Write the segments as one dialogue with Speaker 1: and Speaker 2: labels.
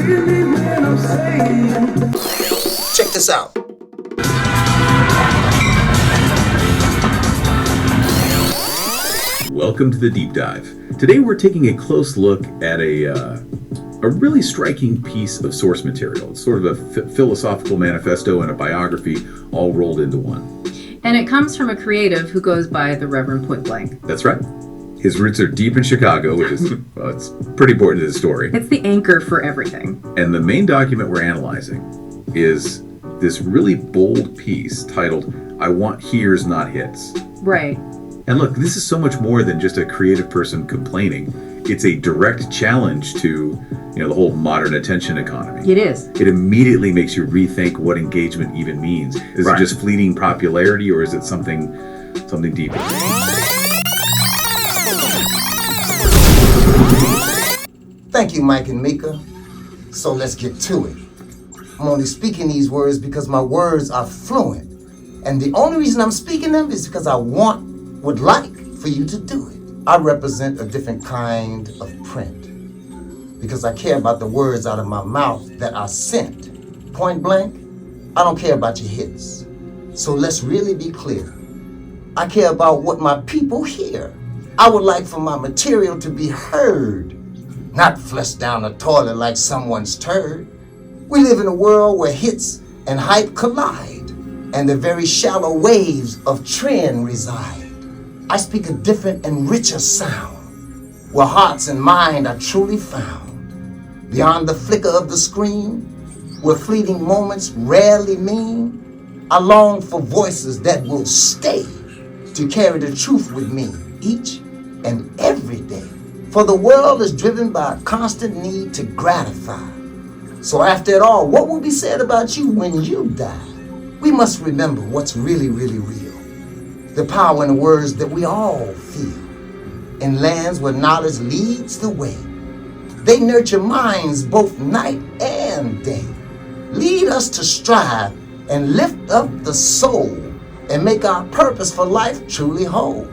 Speaker 1: Check this out.
Speaker 2: Welcome to the Deep Dive. Today we're taking a close look at a really striking piece of source material. It's sort of a philosophical manifesto and a biography all rolled into one.
Speaker 3: And it comes from a creative who goes by the Reverend Point Blank.
Speaker 2: That's right. His roots are deep in Chicago, which is it's pretty important to the story.
Speaker 3: It's the anchor for everything.
Speaker 2: And the main document we're analyzing is this really bold piece titled, "I Want Hears Not Hits."
Speaker 3: Right.
Speaker 2: And look, this is so much more than just a creative person complaining. It's a direct challenge to, the whole modern attention economy.
Speaker 3: It is.
Speaker 2: It immediately makes you rethink what engagement even means. Is it just fleeting popularity, or is it something deeper?
Speaker 1: Thank you, Mike and Mika. So let's get to it. I'm only speaking these words because my words are fluent. And the only reason I'm speaking them is because I would like for you to do it. I represent a different kind of print because I care about the words out of my mouth that are sent. Point blank, I don't care about your hits. So let's really be clear. I care about what my people hear. I would like for my material to be heard, not flushed down a toilet like someone's turd. We live in a world where hits and hype collide, and the very shallow waves of trend reside. I speak a different and richer sound, where hearts and mind are truly found. Beyond the flicker of the screen, where fleeting moments rarely mean, I long for voices that will stay to carry the truth with me each and every day. For the world is driven by a constant need to gratify. So after it all, what will be said about you when you die? We must remember what's really, really real. The power in the words that we all feel. In lands where knowledge leads the way, they nurture minds both night and day. Lead us to strive and lift up the soul and make our purpose for life truly whole.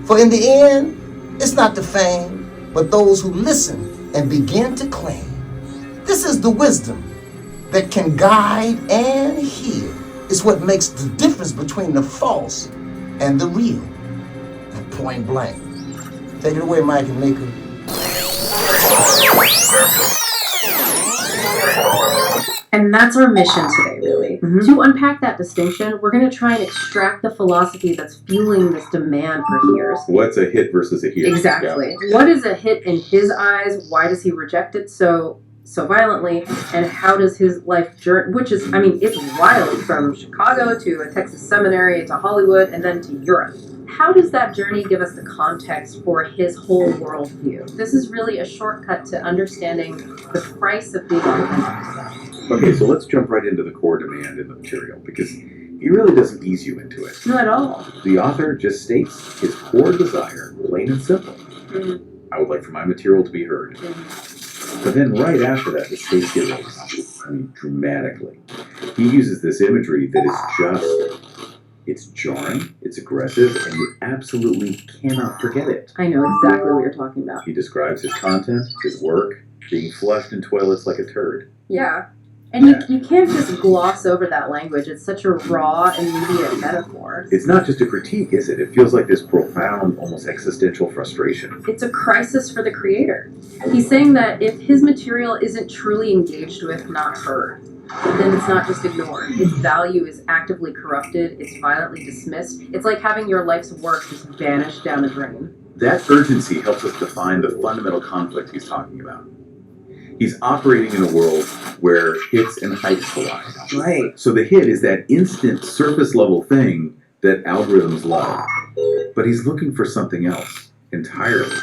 Speaker 1: For in the end, it's not the fame, but those who listen and begin to claim. This is the wisdom that can guide and heal. It's what makes the difference between the false and the real. Point blank. Take it away, Mike and Mika.
Speaker 3: And that's our mission today, really. Mm-hmm. To unpack that distinction, we're going to try and extract the philosophy that's fueling this demand for hears.
Speaker 2: What's a hit versus a hear?
Speaker 3: Exactly. Yeah. What is a hit in his eyes? Why does he reject it so violently? And how does his life journey, which is, it's wild, from Chicago to a Texas seminary to Hollywood and then to Europe. How does that journey give us the context for his whole worldview? This is really a shortcut to understanding the price of being authentic.
Speaker 2: Okay, so let's jump right into the core demand in the material, because he really doesn't ease you into it.
Speaker 3: Not at all.
Speaker 2: The author just states his core desire, plain and simple. Mm-hmm. I would like for my material to be heard. Mm-hmm. But then right after that, the stakes get raised, dramatically. He uses this imagery that is it's jarring, it's aggressive, and you absolutely cannot forget it.
Speaker 3: I know exactly what you're talking about.
Speaker 2: He describes his content, his work, being flushed in toilets like a turd.
Speaker 3: Yeah. And you can't just gloss over that language. It's such a raw, immediate metaphor.
Speaker 2: It's not just a critique, is it? It feels like this profound, almost existential frustration.
Speaker 3: It's a crisis for the creator. He's saying that if his material isn't truly engaged with, not heard, then it's not just ignored. Its value is actively corrupted. It's violently dismissed. It's like having your life's work just vanish down the drain.
Speaker 2: That urgency helps us define the fundamental conflict he's talking about. He's operating in a world where hits and hypes collide.
Speaker 3: Right.
Speaker 2: So the hit is that instant surface level thing that algorithms love. But he's looking for something else entirely.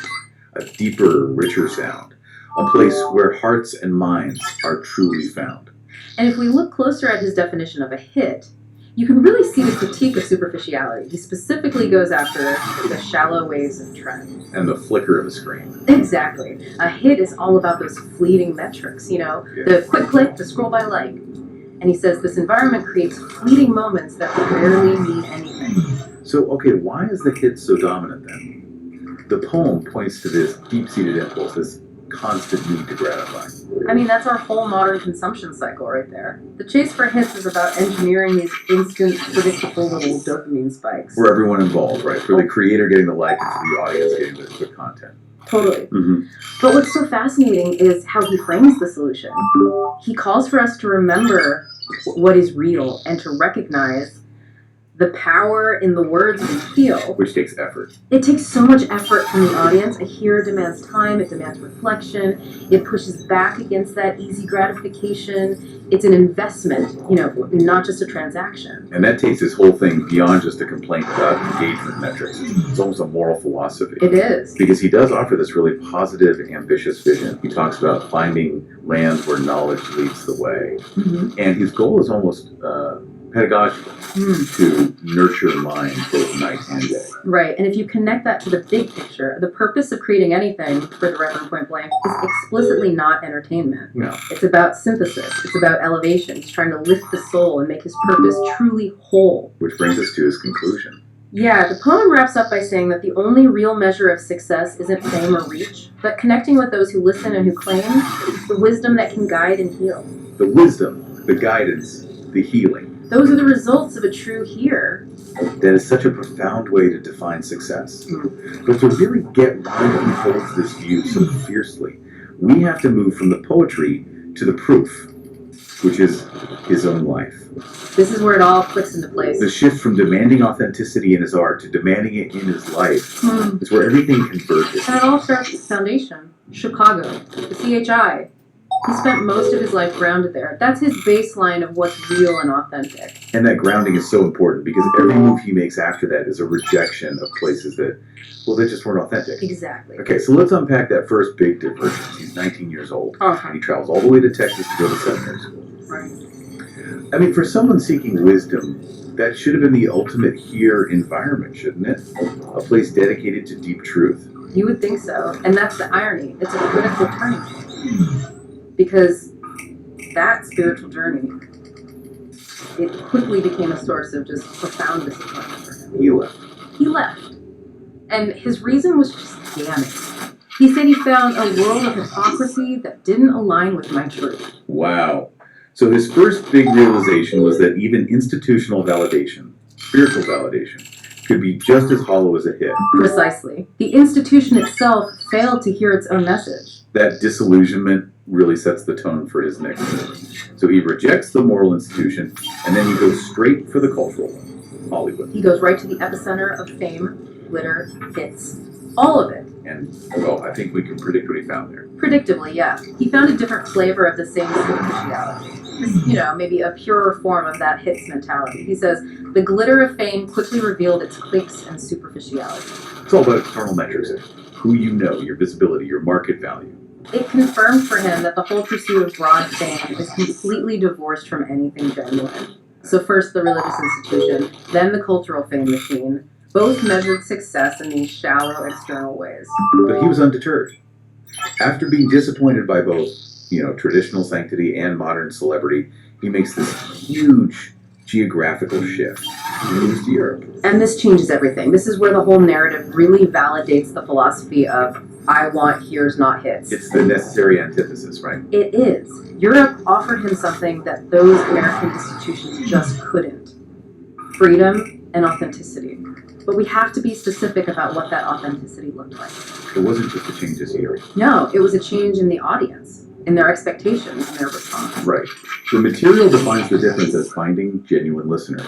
Speaker 2: A deeper, richer sound. A place where hearts and minds are truly found.
Speaker 3: And if we look closer at his definition of a hit, you can really see the critique of superficiality. He specifically goes after the shallow waves of trend.
Speaker 2: And the flicker of a screen.
Speaker 3: Exactly. A hit is all about those fleeting metrics, the quick click, the scroll by like. And he says this environment creates fleeting moments that rarely mean anything.
Speaker 2: So, okay, why is the hit so dominant then? The poem points to this deep-seated impulse, this constant need to gratify.
Speaker 3: I mean, that's our whole modern consumption cycle right there. The chase for hits is about engineering these instant, predictable little dopamine spikes.
Speaker 2: For everyone involved, right? For the creator getting the like and for the audience getting the quick content.
Speaker 3: Totally.
Speaker 2: Mm-hmm.
Speaker 3: But what's so fascinating is how he frames the solution. He calls for us to remember what is real and to recognize the power in the words we feel.
Speaker 2: Which takes effort.
Speaker 3: It takes so much effort from the audience. A hearer demands time, it demands reflection, it pushes back against that easy gratification. It's an investment, not just a transaction.
Speaker 2: And that takes this whole thing beyond just a complaint about engagement metrics. It's almost a moral philosophy.
Speaker 3: It is.
Speaker 2: Because he does offer this really positive, ambitious vision. He talks about finding lands where knowledge leads the way.
Speaker 3: Mm-hmm.
Speaker 2: And his goal is almost pedagogical, to nurture mind both night and day.
Speaker 3: Right, and if you connect that to the big picture, the purpose of creating anything, for the Reverend point blank, is explicitly not entertainment.
Speaker 2: No.
Speaker 3: It's about synthesis. It's about elevation. He's trying to lift the soul and make his purpose truly whole.
Speaker 2: Which brings us to his conclusion.
Speaker 3: Yeah, the poem wraps up by saying that the only real measure of success isn't fame or reach, but connecting with those who listen and who claim the wisdom that can guide and heal.
Speaker 2: The wisdom, the guidance, the healing.
Speaker 3: Those are the results of a true hear.
Speaker 2: That is such a profound way to define success. But to really get why he holds this view so fiercely, we have to move from the poetry to the proof, which is his own life.
Speaker 3: This is where it all clicks into place.
Speaker 2: The shift from demanding authenticity in his art to demanding it in his life is where everything converges.
Speaker 3: And it all starts with the foundation. Chicago, the CHI. He spent most of his life grounded there. That's his baseline of what's real and authentic.
Speaker 2: And that grounding is so important because every move he makes after that is a rejection of places that just weren't authentic.
Speaker 3: Exactly.
Speaker 2: Okay, so let's unpack that first big divergence. He's 19 years old, and he travels all the way to Texas to go to seminary school.
Speaker 3: Right.
Speaker 2: I mean, for someone seeking wisdom, that should have been the ultimate here environment, shouldn't it? A place dedicated to deep truth.
Speaker 3: You would think so. And that's the irony. It's a critical turning point. Because that spiritual journey, it quickly became a source of just profound disappointment for him.
Speaker 2: He left.
Speaker 3: He left. And his reason was just damning. He said he found a world of hypocrisy that didn't align with my truth.
Speaker 2: Wow. So his first big realization was that even institutional validation, spiritual validation, could be just as hollow as a hit.
Speaker 3: Precisely. The institution itself failed to hear its own message.
Speaker 2: That disillusionment really sets the tone for his next move. So he rejects the moral institution, and then he goes straight for the cultural one, Hollywood.
Speaker 3: He goes right to the epicenter of fame, glitter, hits, all of it.
Speaker 2: And, well, I think we can predict what he found there.
Speaker 3: Predictably, yeah. He found a different flavor of the same superficiality. Maybe a purer form of that hits mentality. He says, the glitter of fame quickly revealed its clicks and superficiality.
Speaker 2: It's all about external metrics. Who you know, your visibility, your market value.
Speaker 3: It confirmed for him that the whole pursuit of broad fame is completely divorced from anything genuine. So first the religious institution, then the cultural fame machine, both measured success in these shallow external ways.
Speaker 2: But he was undeterred. After being disappointed by both, traditional sanctity and modern celebrity, he makes this huge geographical shift. He moves to Europe.
Speaker 3: And this changes everything. This is where the whole narrative really validates the philosophy of I want here's not hits.
Speaker 2: It's the necessary antithesis, right?
Speaker 3: It is. Europe offered him something that those American institutions just couldn't. Freedom and authenticity. But we have to be specific about what that authenticity looked like.
Speaker 2: It wasn't just a change of scenery.
Speaker 3: No, it was a change in the audience, in their expectations, and their response.
Speaker 2: Right. The material defines the difference as finding genuine listeners.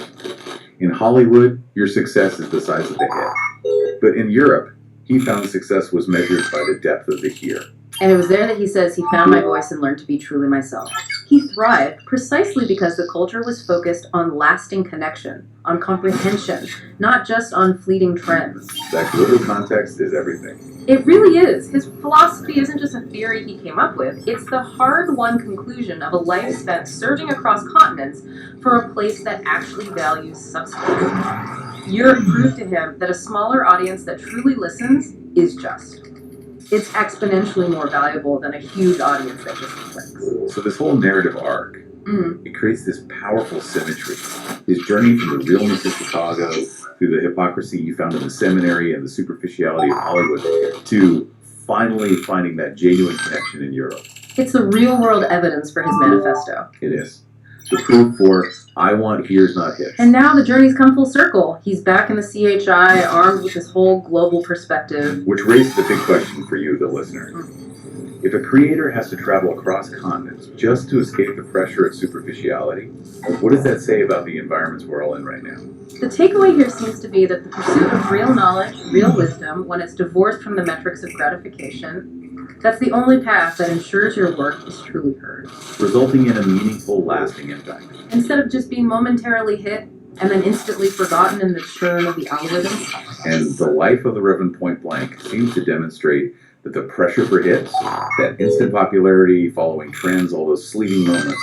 Speaker 2: In Hollywood, your success is the size of the hit. But in Europe, he found success was measured by the depth of the hear.
Speaker 3: And it was there that he says he found my voice and learned to be truly myself. He thrived precisely because the culture was focused on lasting connection, on comprehension, not just on fleeting trends.
Speaker 2: That global context is everything.
Speaker 3: It really is. His philosophy isn't just a theory he came up with. It's the hard-won conclusion of a life spent surging across continents for a place that actually values substance. Europe proved to him that a smaller audience that truly listens is just. It's exponentially more valuable than a huge audience that just clicks.
Speaker 2: So this whole narrative arc, it creates this powerful symmetry. His journey from the realness of Chicago through the hypocrisy you found in the seminary and the superficiality of Hollywood to finally finding that genuine connection in Europe.
Speaker 3: It's the real-world evidence for his manifesto.
Speaker 2: It is. The proof for I want here's not hits.
Speaker 3: And now the journey's come full circle. He's back in the CHI, armed with this whole global perspective.
Speaker 2: Which raises the big question for you, the listener. If a creator has to travel across continents just to escape the pressure of superficiality, what does that say about the environments we're all in right now?
Speaker 3: The takeaway here seems to be that the pursuit of real knowledge, real wisdom, when it's divorced from the metrics of gratification, that's the only path that ensures your work is truly heard.
Speaker 2: Resulting in a meaningful, lasting impact.
Speaker 3: Instead of just being momentarily hit and then instantly forgotten in the churn of the algorithms.
Speaker 2: And the life of the Reverend Point Blank seems to demonstrate that the pressure for hits, that instant popularity following trends, all those fleeting moments,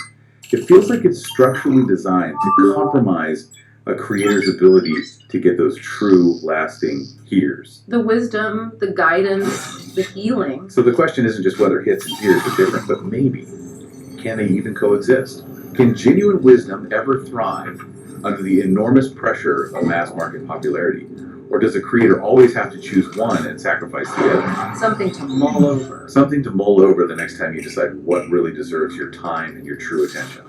Speaker 2: it feels like it's structurally designed to compromise a creator's ability to get those true, lasting hears.
Speaker 3: The wisdom, the guidance, the healing.
Speaker 2: So the question isn't just whether hits and hears are different, but maybe, can they even coexist? Can genuine wisdom ever thrive under the enormous pressure of mass market popularity? Or does a creator always have to choose one and sacrifice the other?
Speaker 3: Something to mull over.
Speaker 2: Something to mull over the next time you decide what really deserves your time and your true attention.